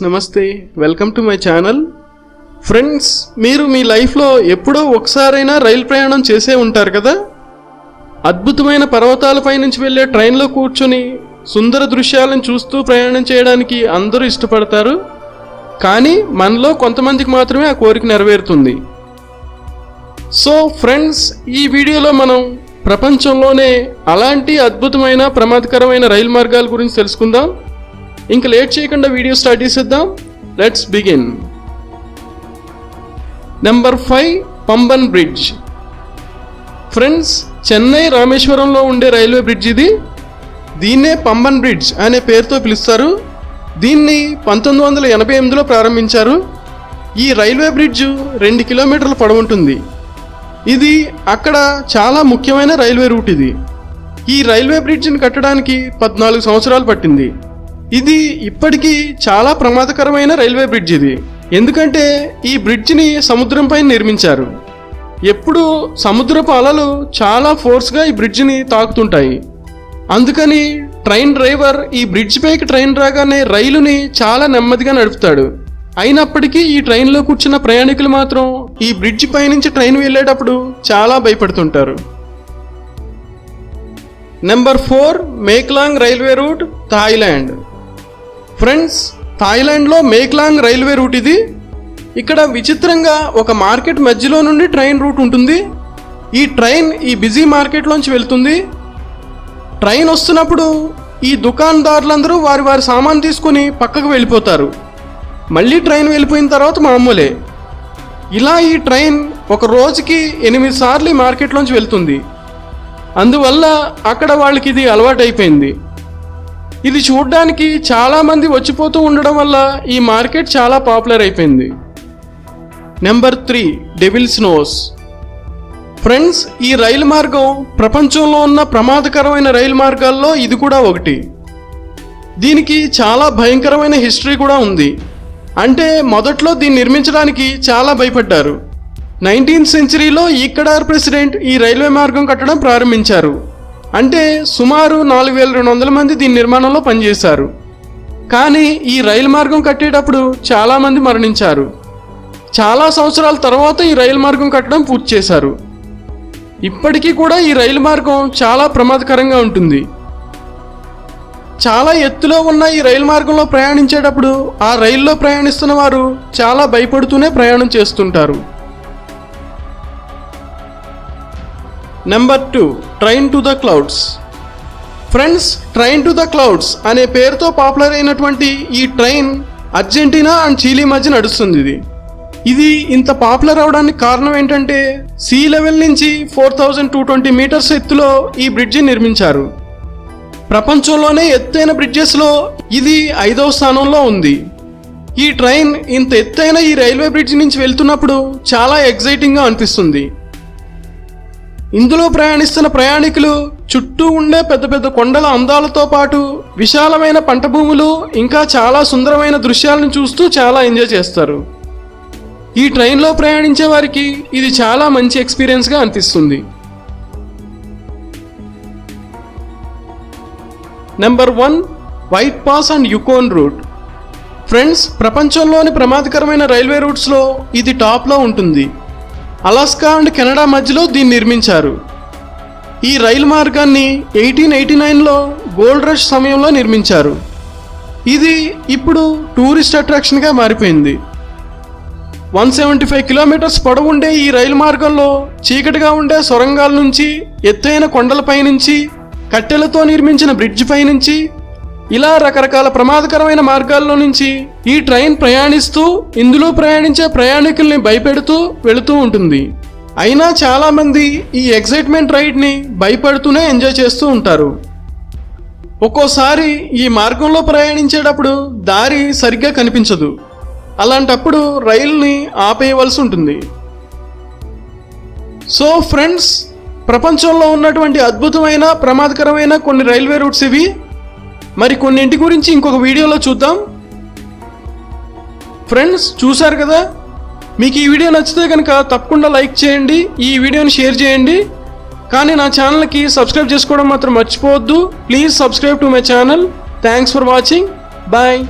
నమస్తే, welcome to my channel. Friends, మీరు మీ లైఫ్లో ఎప్పుడో ఒకసారైనా రైలు ప్రయాణం చేసే ఉంటారు కదా. అద్భుతమైన పర్వతాలపై నుంచి వెళ్ళే ట్రైన్లో కూర్చొని సుందర దృశ్యాలను చూస్తూ ప్రయాణం చేయడానికి అందరూ ఇష్టపడతారు. కానీ మనలో కొంతమందికి మాత్రమే ఆ కోరిక నెరవేరుతుంది. సో ఫ్రెండ్స్, ఈ వీడియోలో మనం ప్రపంచంలోనే అలాంటి అద్భుతమైన ప్రమాదకరమైన రైలు మార్గాల గురించి తెలుసుకుందాం. ఇంక లేట్ చేయకుండా వీడియో స్టార్ట్ చేసేద్దాం. Let's begin. Number 5, Pamban bridge. Friends, Chennai రామేశ్వరంలో ఉండే రైల్వే బ్రిడ్జ్ ఇది. దీన్నే పంబన్ బ్రిడ్జ్ అనే పేరుతో పిలుస్తారు. దీన్ని 1988లో ప్రారంభించారు. ఈ రైల్వే బ్రిడ్జ్ 2 కిలోమీటర్ల పొడవుంటుంది. ఇది అక్కడ చాలా ముఖ్యమైన రైల్వే రూట్. ఇది ఈ రైల్వే బ్రిడ్జిని కట్టడానికి 14 సంవత్సరాలు పట్టింది. ఇది ఇప్పటికీ చాలా ప్రమాదకరమైన రైల్వే బ్రిడ్జ్ ఇది. ఎందుకంటే ఈ బ్రిడ్జిని సముద్రంపై నిర్మించారు. ఎప్పుడు సముద్రపు అలలు చాలా ఫోర్స్గా ఈ బ్రిడ్జిని తాకుతుంటాయి. అందుకని ట్రైన్ డ్రైవర్ ఈ బ్రిడ్జ్ పైకి ట్రైన్ రాగానే రైలుని చాలా నెమ్మదిగా నడుపుతాడు. అయినప్పటికీ ఈ ట్రైన్లో కూర్చున్న ప్రయాణికులు మాత్రం ఈ బ్రిడ్జ్ పైనుంచి ట్రైన్ వెళ్ళేటప్పుడు చాలా భయపడుతుంటారు. Number 4, Maeklong railway route, Thailand. Friends, థాయిలాండ్లో మేక్లాంగ్ రైల్వే రూట్ ఇది. ఇక్కడ విచిత్రంగా ఒక మార్కెట్ మధ్యలో నుండి ట్రైన్ రూట్ ఉంటుంది. ఈ ట్రైన్ ఈ బిజీ మార్కెట్లోంచి వెళ్తుంది. ట్రైన్ వస్తున్నప్పుడు ఈ దుకాణదారులందరూ వారి వారి సామాన్ తీసుకుని పక్కకు వెళ్ళిపోతారు. మళ్ళీ ట్రైన్ వెళ్ళిపోయిన తర్వాత మామూలే. ఇలా ఈ ట్రైన్ ఒక రోజుకి 8 సార్లు ఈ మార్కెట్లోంచి వెళ్తుంది. అందువల్ల అక్కడ వాళ్ళకి ఇది అలవాటైపోయింది. ఇది చూడడానికి చాలామంది వచ్చిపోతూ ఉండడం వల్ల ఈ మార్కెట్ చాలా పాపులర్ అయిపోయింది. Number 3, devils nose. ఫ్రెండ్స్, ఈ రైలు మార్గం ప్రపంచంలో ఉన్న ప్రమాదకరమైన రైలు మార్గాల్లో ఇది కూడా ఒకటి. దీనికి చాలా భయంకరమైన హిస్టరీ కూడా ఉంది. అంటే మొదట్లో దీన్ని నిర్మించడానికి చాలా భయపడ్డారు. 19th సెంచరీలో ఈక్వెడార్ ప్రెసిడెంట్ ఈ రైల్వే మార్గం కట్టడం ప్రారంభించారు. అంటే సుమారు 4200 మంది దీని నిర్మాణంలో పనిచేశారు. కానీ ఈ రైలు మార్గం కట్టేటప్పుడు చాలామంది మరణించారు. చాలా సంవత్సరాల తర్వాత ఈ రైలు మార్గం కట్టడం పూర్తి చేశారు. ఇప్పటికీ కూడా ఈ రైలు మార్గం చాలా ప్రమాదకరంగా ఉంటుంది. చాలా ఎత్తులో ఉన్న ఈ రైలు మార్గంలో ప్రయాణించేటప్పుడు ఆ రైల్లో ప్రయాణిస్తున్న వారు చాలా భయపడుతూనే ప్రయాణం చేస్తుంటారు. Number 2, train to the clouds. Friends, train to the clouds అనే పేరుతో పాపులర్ అయినటువంటి ఈ ట్రైన్ అర్జెంటీనా అండ్ చిలీ మధ్య నడుస్తుంది. ఇది ఇంత పాపులర్ అవడానికి కారణం ఏంటంటే సీ లెవెల్ నుంచి 4220 మీటర్స్ ఎత్తులో ఈ బ్రిడ్జి నిర్మించారు. ప్రపంచంలోనే ఎత్తైన బ్రిడ్జెస్లో ఇది 5వ స్థానంలో ఉంది. ఈ ట్రైన్ ఇంత ఎత్తైన ఈ రైల్వే బ్రిడ్జ్ నుంచి వెళ్తున్నప్పుడు చాలా ఎగ్జైటింగ్గా అనిపిస్తుంది. ఇందులో ప్రయాణిస్తున్న ప్రయాణికులు చుట్టూ ఉండే పెద్ద పెద్ద కొండల అందాలతో పాటు విశాలమైన పంట భూములు ఇంకా చాలా సుందరమైన దృశ్యాలను చూస్తూ చాలా ఎంజాయ్ చేస్తారు. ఈ ట్రైన్లో ప్రయాణించే వారికి ఇది చాలా మంచి ఎక్స్పీరియన్స్గా అనిపిస్తుంది. Number 1, white pass and Yukon route. Friends, ప్రపంచంలోని ప్రమాదకరమైన రైల్వే రూట్స్లో ఇది టాప్లో ఉంటుంది. అలాస్కా అండ్ కెనడా మధ్యలో దీన్ని నిర్మించారు. ఈ రైలు మార్గాన్ని 1889లో గోల్డ్ రష్ సమయంలో నిర్మించారు. ఇది ఇప్పుడు టూరిస్ట్ అట్రాక్షన్గా మారిపోయింది. 175 కిలోమీటర్స్ పొడవుండే ఈ రైలు మార్గంలో చీకటిగా ఉండే సొరంగాల నుంచి, ఎత్తైన కొండలపై నుంచి, కట్టెలతో నిర్మించిన బ్రిడ్జ్ పై నుంచి, ఇలా రకరకాల ప్రమాదకరమైన మార్గాల్లో నుంచి ఈ ట్రైన్ ప్రయాణిస్తూ ఇందులో ప్రయాణించే ప్రయాణికుల్ని భయపెడుతూ వెళుతూ ఉంటుంది. అయినా చాలామంది ఈ ఎగ్జైట్మెంట్ రైడ్ని భయపడుతూనే ఎంజాయ్ చేస్తూ ఉంటారు. ఒక్కోసారి ఈ మార్గంలో ప్రయాణించేటప్పుడు దారి సరిగ్గా కనిపించదు. అలాంటప్పుడు రైలుని ఆపేయవలసి ఉంటుంది. సో ఫ్రెండ్స్, ప్రపంచంలో ఉన్నటువంటి అద్భుతమైన ప్రమాదకరమైన కొన్ని రైల్వే రూట్స్ ఇవి. మరి కొన్నింటి గురించి ఇంకొక వీడియోలో చూద్దాం. ఫ్రెండ్స్, చూశారు కదా. మీకు ఈ వీడియో నచ్చితే కనుక తప్పకుండా లైక్ చేయండి, ఈ వీడియోని షేర్ చేయండి. కానీ నా ఛానల్కి సబ్స్క్రైబ్ చేసుకోవడం మాత్రం మర్చిపోవద్దు. Please subscribe to my channel. Thanks for watching. Bye.